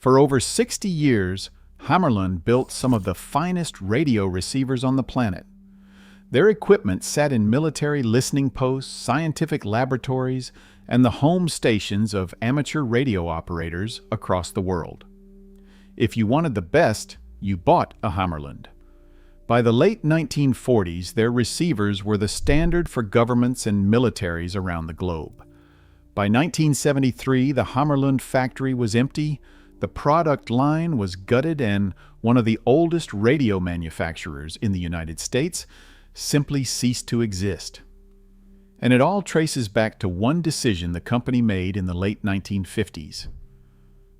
For over 60 years, Hammarlund built some of the finest radio receivers on the planet. Their equipment sat in military listening posts, scientific laboratories, and the home stations of amateur radio operators across the world. If you wanted the best, you bought a Hammarlund. By the late 1940s, their receivers were the standard for governments and militaries around the globe. By 1973, the Hammarlund factory was empty, the product line was gutted, and one of the oldest radio manufacturers in the United States simply ceased to exist. And it all traces back to one decision the company made in the late 1950s.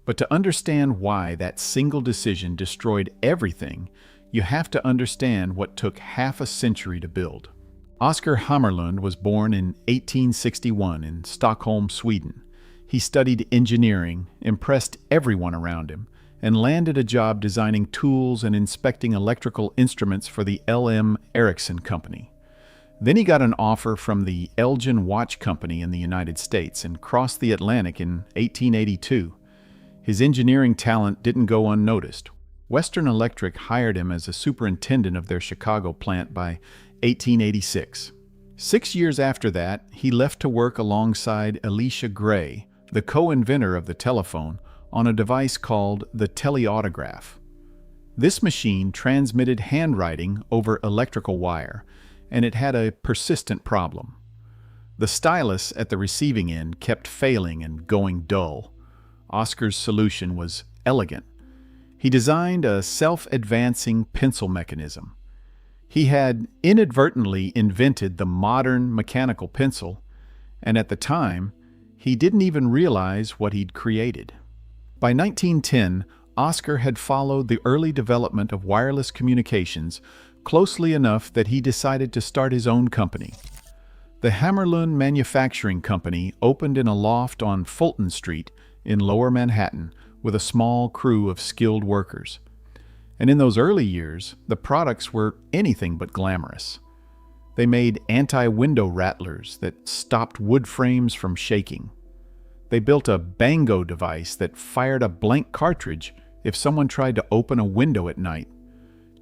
But to understand why that single decision destroyed everything, you have to understand what took half a century to build. Oskar Hammarlund was born in 1861 in Stockholm, Sweden. He studied engineering, impressed everyone around him, and landed a job designing tools and inspecting electrical instruments for the L.M. Ericsson Company. Then he got an offer from the Elgin Watch Company in the United States and crossed the Atlantic in 1882. His engineering talent didn't go unnoticed. Western Electric hired him as a superintendent of their Chicago plant by 1886. 6 years after that, he left to work alongside Elisha Gray, the co-inventor of the telephone, on a device called the teleautograph. This machine transmitted handwriting over electrical wire, and it had a persistent problem. The stylus at the receiving end kept failing and going dull. Oskar's solution was elegant. He designed a self-advancing pencil mechanism. He had inadvertently invented the modern mechanical pencil, and at the time, he didn't even realize what he'd created. By 1910, Oskar had followed the early development of wireless communications closely enough that he decided to start his own company. The Hammarlund Manufacturing Company opened in a loft on Fulton Street in Lower Manhattan with a small crew of skilled workers. And in those early years, the products were anything but glamorous. They made anti-window rattlers that stopped wood frames from shaking. They built a bango device that fired a blank cartridge if someone tried to open a window at night.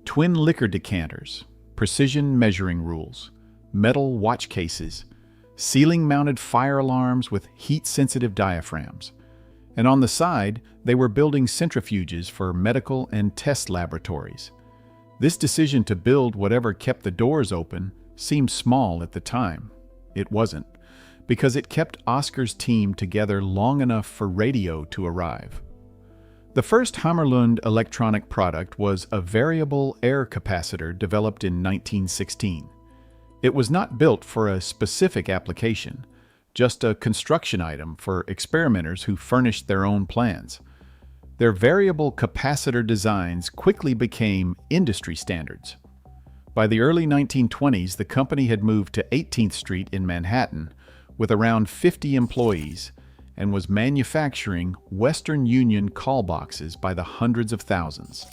Twin liquor decanters, precision measuring rules, metal watch cases, ceiling-mounted fire alarms with heat-sensitive diaphragms. And on the side, they were building centrifuges for medical and test laboratories. This decision to build whatever kept the doors open seemed small at the time. It wasn't, because it kept Oskar's team together long enough for radio to arrive. The first Hammarlund electronic product was a variable air capacitor developed in 1916. It was not built for a specific application, just a construction item for experimenters who furnished their own plans. Their variable capacitor designs quickly became industry standards. By the early 1920s, the company had moved to 18th Street in Manhattan with around 50 employees and was manufacturing Western Union call boxes by the hundreds of thousands.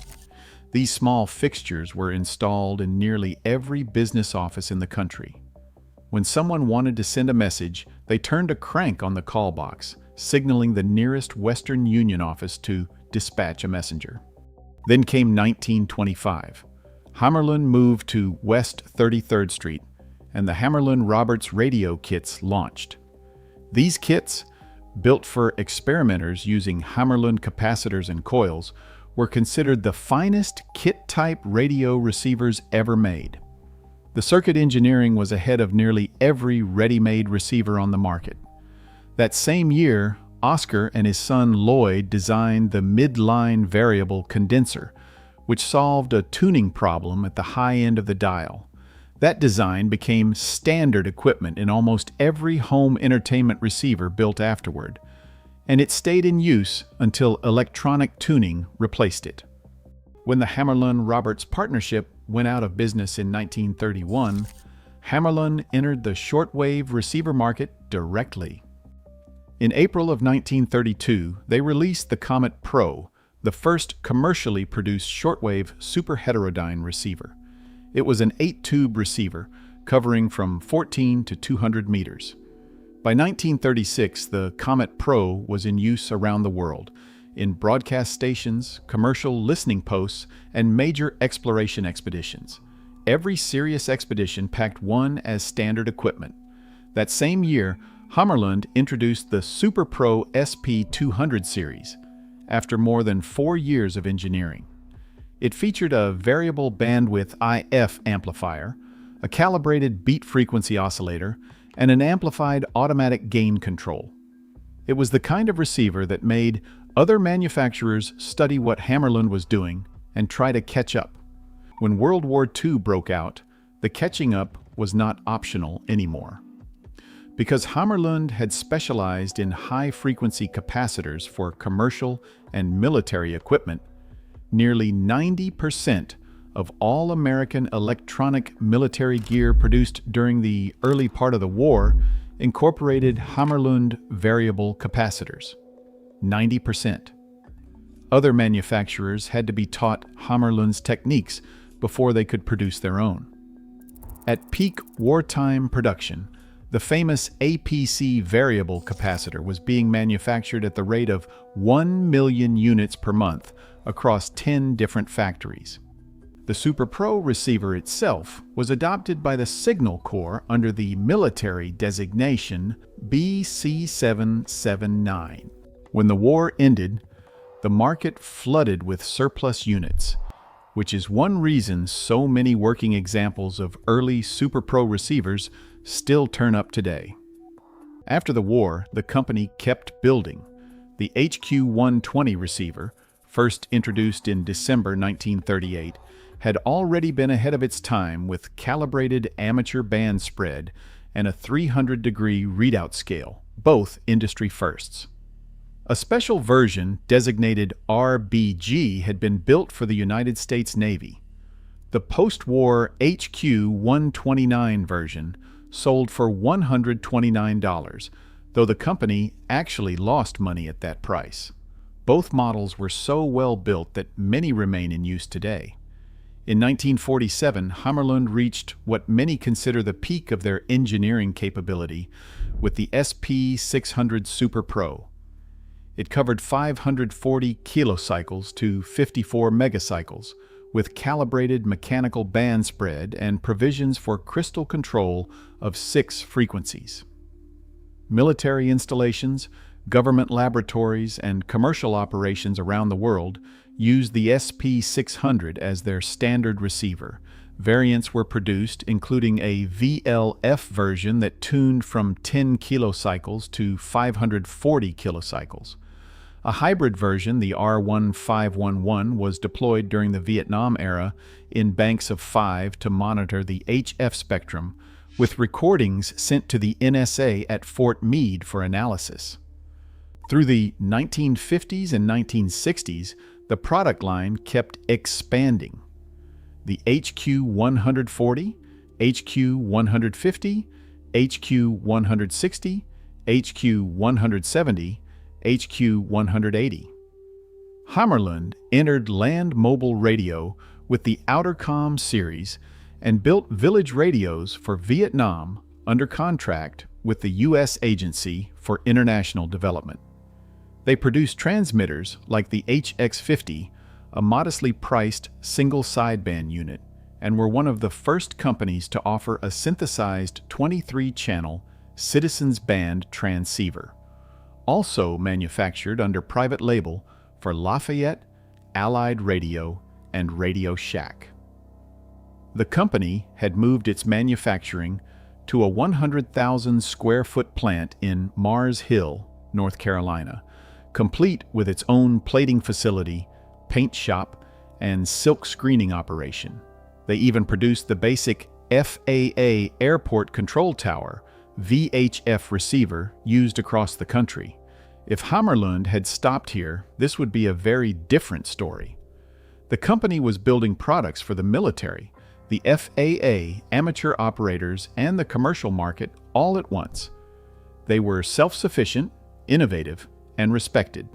These small fixtures were installed in nearly every business office in the country. When someone wanted to send a message, they turned a crank on the call box, signaling the nearest Western Union office to dispatch a messenger. Then came 1925. Hammarlund moved to West 33rd Street, and the Hammarlund Roberts radio kits launched. These kits, built for experimenters using Hammarlund capacitors and coils, were considered the finest kit-type radio receivers ever made. The circuit engineering was ahead of nearly every ready-made receiver on the market. That same year, Oskar and his son Lloyd designed the midline variable condenser, which solved a tuning problem at the high end of the dial. That design became standard equipment in almost every home entertainment receiver built afterward, and it stayed in use until electronic tuning replaced it. When the Hammarlund-Roberts partnership went out of business in 1931, Hammarlund entered the shortwave receiver market directly. In April of 1932, they released the Comet Pro, the first commercially produced shortwave superheterodyne receiver. It was an 8-tube receiver, covering from 14 to 200 meters. By 1936, the Comet Pro was in use around the world. in broadcast stations, commercial listening posts, and major exploration expeditions. Every serious expedition packed one as standard equipment. That same year, Hammarlund introduced the Super Pro SP200 series, after more than 4 years of engineering. It featured a variable bandwidth IF amplifier, a calibrated beat frequency oscillator, and an amplified automatic gain control. It was the kind of receiver that made other manufacturers study what Hammarlund was doing and try to catch up. When World War II broke out, the catching up was not optional anymore. Because Hammarlund had specialized in high-frequency capacitors for commercial and military equipment, nearly 90% of all American electronic military gear produced during the early part of the war incorporated Hammarlund variable capacitors. 90%. Other manufacturers had to be taught Hammarlund's techniques before they could produce their own. At peak wartime production, the famous APC variable capacitor was being manufactured at the rate of 1 million units per month across 10 different factories. The Super Pro receiver itself was adopted by the Signal Corps under the military designation BC779. When the war ended, the market flooded with surplus units, which is one reason so many working examples of early Super Pro receivers still turn up today. After the war, the company kept building. The HQ-120 receiver, first introduced in December 1938, had already been ahead of its time with calibrated amateur band spread and a 300-degree readout scale, both industry firsts. A special version designated RBG had been built for the United States Navy. The post-war HQ-129 version sold for $129, though the company actually lost money at that price. Both models were so well built that many remain in use today. In 1947, Hammarlund reached what many consider the peak of their engineering capability with the SP600 Super Pro. It covered 540 kilocycles to 54 megacycles, with calibrated mechanical band spread and provisions for crystal control of 6 frequencies. Military installations, government laboratories, and commercial operations around the world used the SP600 as their standard receiver. Variants were produced, including a VLF version that tuned from 10 kilocycles to 540 kilocycles. A hybrid version, the R1511, was deployed during the Vietnam era in banks of 5 to monitor the HF spectrum, with recordings sent to the NSA at Fort Meade for analysis. Through the 1950s and 1960s, the product line kept expanding. The HQ-140, HQ-150, HQ-160, HQ-170, HQ-180. Hammarlund entered land mobile radio with the Outercom series and built village radios for Vietnam under contract with the U.S. Agency for International Development. They produced transmitters like the HX50, a modestly priced single sideband unit, and were one of the first companies to offer a synthesized 23-channel Citizens Band transceiver, also manufactured under private label for Lafayette, Allied Radio, and Radio Shack. The company had moved its manufacturing to a 100,000 square foot plant in Mars Hill, North Carolina, complete with its own plating facility, paint shop, and silk screening operation. They even produced the basic FAA Airport Control Tower, VHF receiver used across the country. If Hammarlund had stopped here, this would be a very different story. The company was building products for the military, the FAA, amateur operators, and the commercial market all at once. They were self-sufficient, innovative, and respected.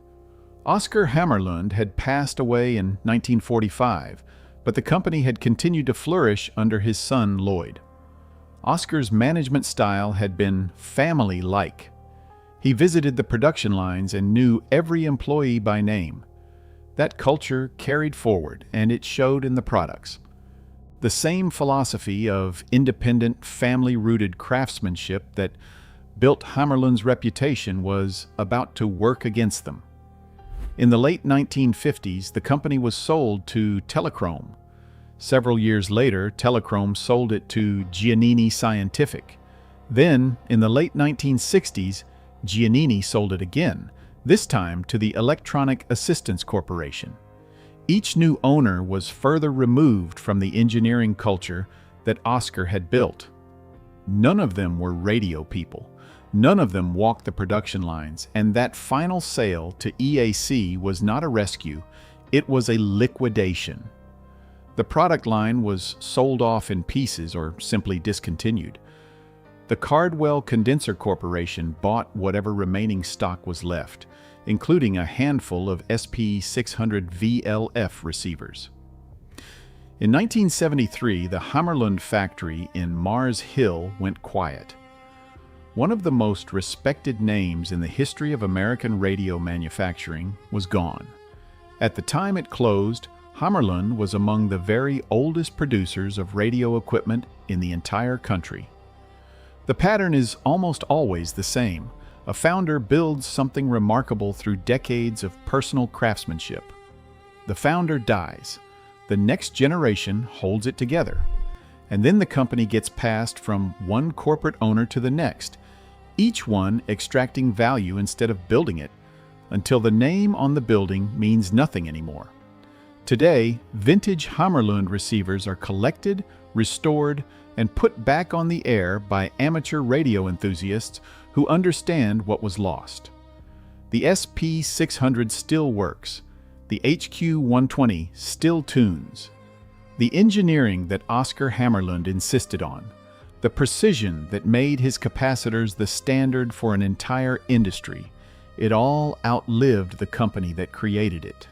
Oscar Hammarlund had passed away in 1945, but the company had continued to flourish under his son Lloyd. Oscar's management style had been family-like. He visited the production lines and knew every employee by name. That culture carried forward, and it showed in the products. The same philosophy of independent, family-rooted craftsmanship that built Hammarlund's reputation was about to work against them. In the late 1950s, the company was sold to Telechrome. Several years later, Telechrome sold it to Giannini Scientific. Then, in the late 1960s, Giannini sold it again, this time to the Electronic Assistance Corporation. Each new owner was further removed from the engineering culture that Oscar had built. None of them were radio people. None of them walked the production lines, and that final sale to EAC was not a rescue, it was a liquidation. The product line was sold off in pieces or simply discontinued. The Cardwell Condenser Corporation bought whatever remaining stock was left, including a handful of SP600 VLF receivers. In 1973, the Hammarlund factory in Mars Hill went quiet. One of the most respected names in the history of American radio manufacturing was gone. At the time it closed, Hammarlund was among the very oldest producers of radio equipment in the entire country. The pattern is almost always the same. A founder builds something remarkable through decades of personal craftsmanship. The founder dies. The next generation holds it together. And then the company gets passed from one corporate owner to the next, each one extracting value instead of building it, until the name on the building means nothing anymore. Today, vintage Hammarlund receivers are collected, restored, and put back on the air by amateur radio enthusiasts who understand what was lost. The SP600 still works. The HQ120 still tunes. The engineering that Oscar Hammarlund insisted on, the precision that made his capacitors the standard for an entire industry, it all outlived the company that created it.